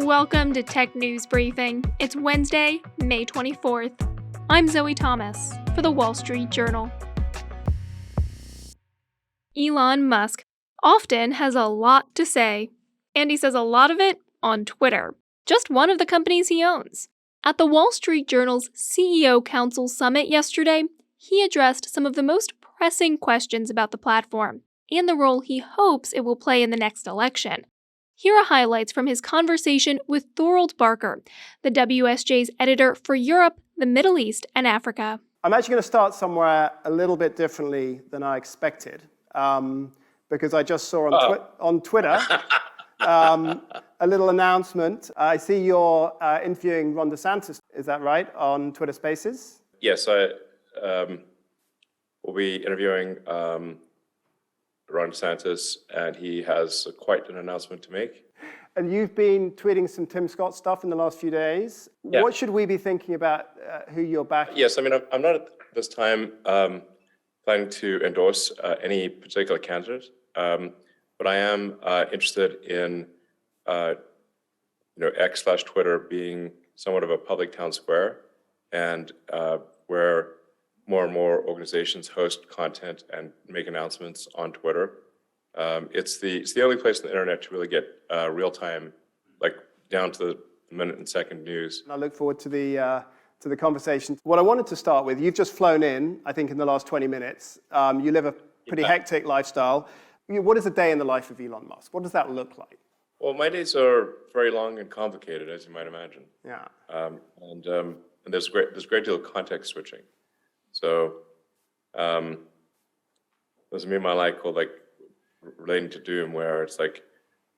Welcome to Tech News Briefing. It's Wednesday, May 24th. I'm Zoe Thomas for the Wall Street Journal. Elon Musk often has a lot to say, and he says a lot of it on Twitter, just one of the companies he owns. At the Wall Street Journal's CEO Council Summit yesterday, he addressed some of the most pressing questions about the platform and the role he hopes it will play in the next election. Here are highlights from his conversation with Thorold Barker, the WSJ's editor for Europe, the Middle East, and Africa. I'm actually going to start somewhere a little bit differently than I expected, because I just saw on Twitter a little announcement. I see you're interviewing Ron DeSantis, is that right, on Twitter Spaces? Yes, I will be interviewing Ron DeSantis, and he has quite an announcement to make. And you've been tweeting some Tim Scott stuff in the last few days. Yeah. What should we be thinking about who you're backing? Yes, I mean, I'm not at this time planning to endorse any particular candidate, but I am interested in X/Twitter being somewhat of a public town square, and where more and more organizations host content and make announcements on Twitter. It's the only place on the internet to really get real-time, like down to the minute and second news. I look forward to the conversation. What I wanted to start with, you've just flown in, I think in the last 20 minutes. You live a pretty hectic lifestyle. What is a day in the life of Elon Musk? What does that look like? Well, my days are very long and complicated, as you might imagine. Yeah. And there's a great deal of context switching. So there's a meme I like called relating to doom, where it's like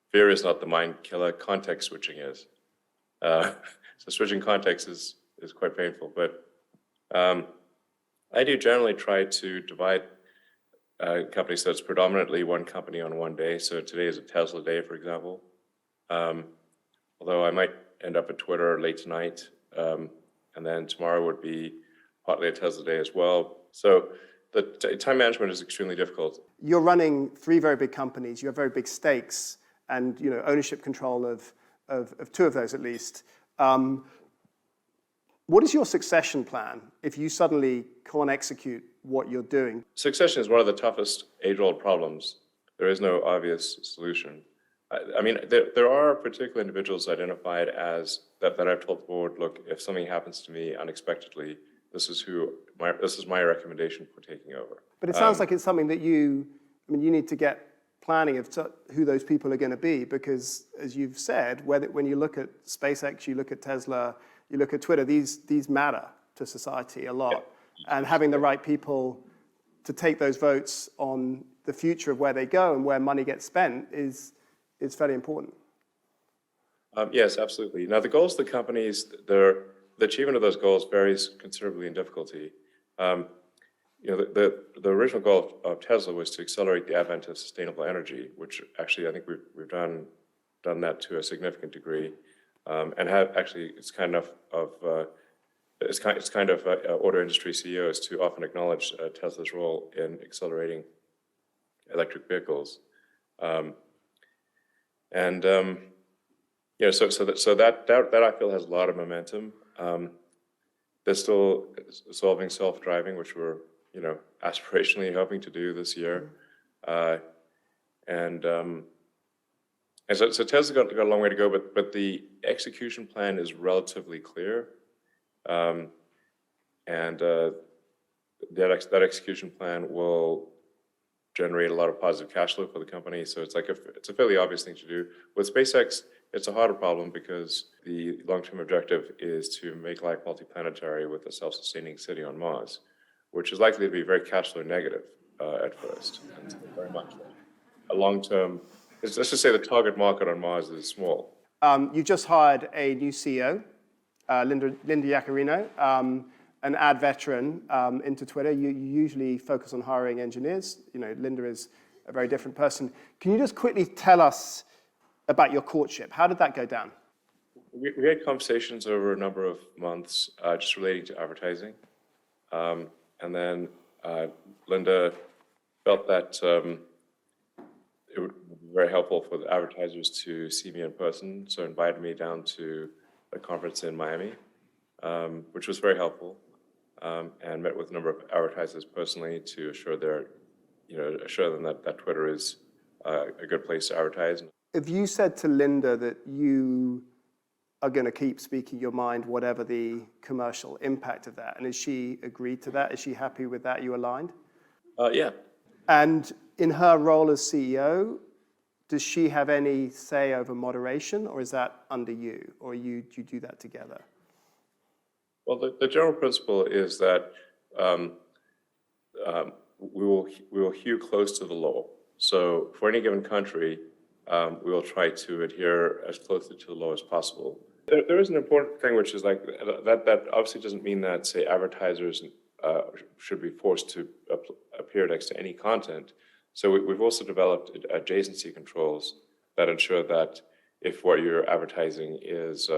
fear is not the mind killer, context switching is. So switching context is quite painful, but I do generally try to divide companies so it's predominantly one company on one day. So today is a Tesla day, for example. Although I might end up at Twitter late tonight, and then tomorrow would be partly a Tesla day as well. So the time management is extremely difficult. You're running three very big companies. You have very big stakes and ownership control of two of those at least. What is your succession plan if you suddenly can't execute what you're doing? Succession is one of the toughest age-old problems. There is no obvious solution. I mean, there are particular individuals identified as that I've told the board, look, if something happens to me unexpectedly, this is my recommendation for taking over. But it sounds like it's something that you need to get planning of who those people are going to be, because as you've said, when you look at SpaceX, you look at Tesla, you look at Twitter, these matter to society a lot. Yeah. And having the right people to take those votes on the future of where they go and where money gets spent is fairly important. Yes, absolutely. Now, the goals of the companies, the achievement of those goals varies considerably in difficulty. The original goal of Tesla was to accelerate the advent of sustainable energy, which actually I think we've done that to a significant degree, and it's kind of auto industry CEOs to often acknowledge Tesla's role in accelerating electric vehicles, so that I feel has a lot of momentum. They're still solving self-driving, which we're aspirationally hoping to do this year, and so Tesla's got a long way to go, but the execution plan is relatively clear, and that execution plan will generate a lot of positive cash flow for the company. So it's a fairly obvious thing to do. With SpaceX, it's a harder problem because the long-term objective is to make life multiplanetary with a self-sustaining city on Mars, which is likely to be very cash flow negative at first, and very much a long-term. Let's just say the target market on Mars is small. You just hired a new CEO, Linda Yaccarino, an ad veteran into Twitter. You usually focus on hiring engineers. Linda is a very different person. Can you just quickly tell us about your courtship? How did that go down? We had conversations over a number of months just relating to advertising. And then Linda felt that very helpful for the advertisers to see me in person, so invited me down to a conference in Miami, which was very helpful, and met with a number of advertisers personally to assure them that Twitter is a good place to advertise. Have you said to Linda that you are going to keep speaking your mind, whatever the commercial impact of that? And has she agreed to that? Is she happy with that? You aligned? Yeah. And in her role as CEO, does she have any say over moderation, or is that under you, or do you do that together? Well, the general principle is that we will hew close to the law. So for any given country, we will try to adhere as closely to the law as possible. There is an important thing, which is like that obviously doesn't mean that, say, advertisers should be forced to appear next to any content. So we've also developed adjacency controls that ensure that if what you're advertising is,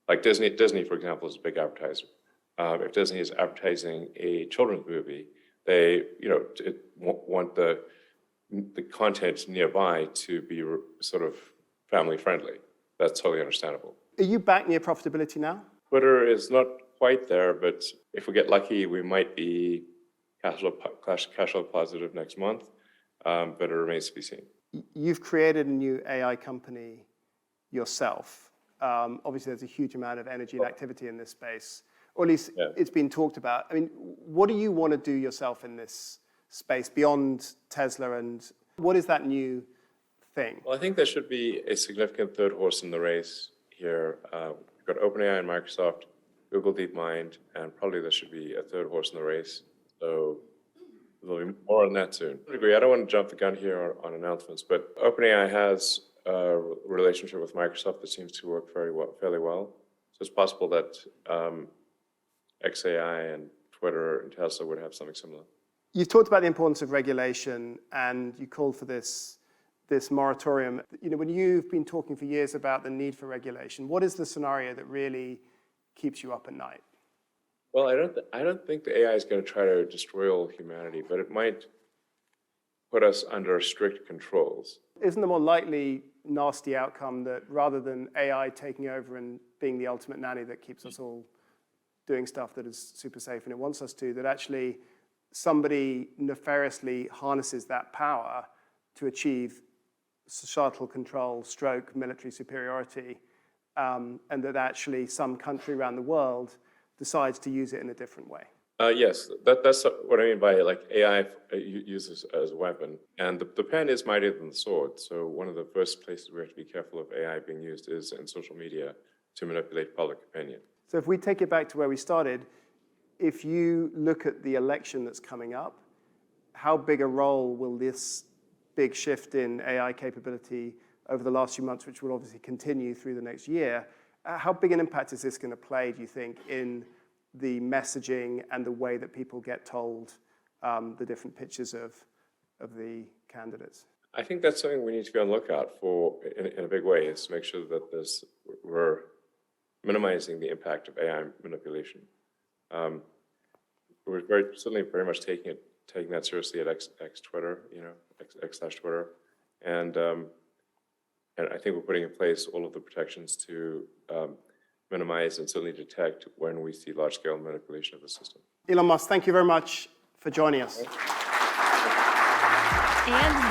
like Disney, for example, is a big advertiser. If Disney is advertising a children's movie, they want the content nearby to be sort of family friendly. That's totally understandable. Are you back near profitability now? Twitter is not quite there, but if we get lucky, we might be cash flow positive next month, but it remains to be seen. You've created a new AI company yourself. Obviously, there's a huge amount of energy and activity in this space, or at least it's been talked about. I mean, what do you want to do yourself in this space beyond Tesla, and what is that new thing? Well, I think there should be a significant third horse in the race here. We've got OpenAI and Microsoft, Google DeepMind, and probably there should be a third horse in the race. So there'll be more on that soon. I agree. I don't want to jump the gun here on announcements, but OpenAI has a relationship with Microsoft that seems to work fairly well. So it's possible that XAI and Twitter and Tesla would have something similar. You've talked about the importance of regulation, and you called for this moratorium. You know, when you've been talking for years about the need for regulation, what is the scenario that really keeps you up at night? Well, I don't think the AI is going to try to destroy all humanity, but it might put us under strict controls. Isn't the more likely nasty outcome that rather than AI taking over and being the ultimate nanny that keeps us all doing stuff that is super safe and it wants us to, that actually somebody nefariously harnesses that power to achieve societal control, stroke, military superiority, and that actually some country around the world decides to use it in a different way? Yes, that's what I mean by like AI uses as a weapon. And the pen is mightier than the sword. So one of the first places we have to be careful of AI being used is in social media to manipulate public opinion. So if we take it back to where we started, if you look at the election that's coming up, how big a role will this big shift in AI capability over the last few months, which will obviously continue through the next year, how big an impact is this going to play, do you think, in the messaging and the way that people get told the different pitches of the candidates? I think that's something we need to be on the lookout for in a big way, is to make sure that we're minimizing the impact of AI manipulation. We're certainly very much taking that seriously at X Twitter, X/Twitter, and I think we're putting in place all of the protections to minimize and certainly detect when we see large-scale manipulation of the system. Elon Musk, thank you very much for joining us. And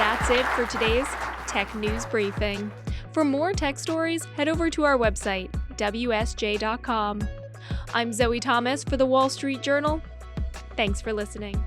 that's it for today's Tech News Briefing. For more tech stories, head over to our website, WSJ.com. I'm Zoe Thomas for The Wall Street Journal. Thanks for listening.